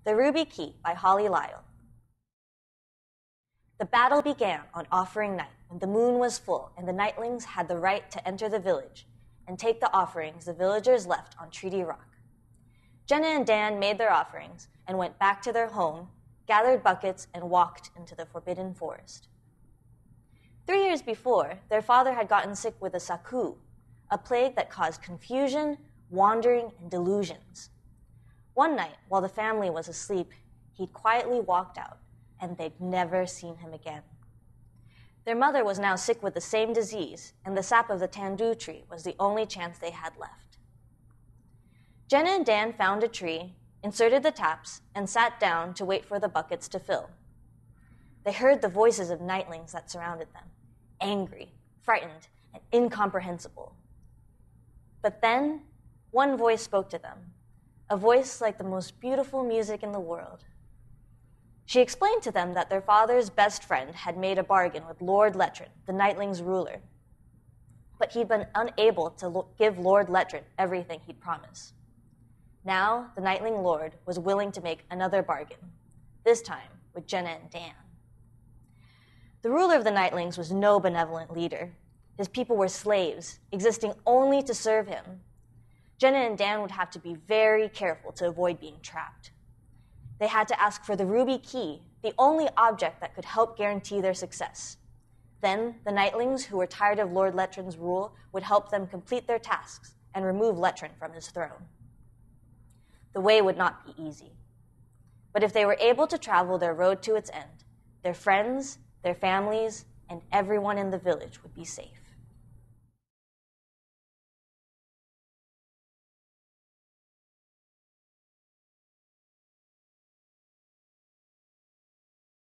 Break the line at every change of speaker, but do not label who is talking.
The Ruby Key by Holly Lyle. The battle began on offering night, when the moon was full, and the nightlings had the right to enter the village and take the offerings the villagers left on Treaty Rock. Jenna and Dan made their offerings and went back to their home, gathered buckets, and walked into the forbidden forest. 3 years before, their father had gotten sick with a saku, a plague that caused confusion, wandering, and delusions. One night, while the family was asleep, he'd quietly walked out, and they'd never seen him again. Their mother was now sick with the same disease, and the sap of the tandu tree was the only chance they had left. Jenna and Dan found a tree, inserted the taps, and sat down to wait for the buckets to fill. They heard the voices of nightlings that surrounded them, angry, frightened, and incomprehensible. But then, one voice spoke to them, a voice like the most beautiful music in the world. She explained to them that their father's best friend had made a bargain with Lord Lettrin, the nightlings' ruler, but he'd been unable to give Lord Lettrin everything he'd promised. Now, the Nightling Lord was willing to make another bargain, this time with Jenna and Dan. The ruler of the Nightlings was no benevolent leader. His people were slaves, existing only to serve him. Jenna and Dan would have to be very careful to avoid being trapped. They had to ask for the ruby key, the only object that could help guarantee their success. Then, the Nightlings, who were tired of Lord Lettrin's rule, would help them complete their tasks and remove Lettrin from his throne. The way would not be easy. But if they were able to travel their road to its end, their friends, their families, and everyone in the village would be safe.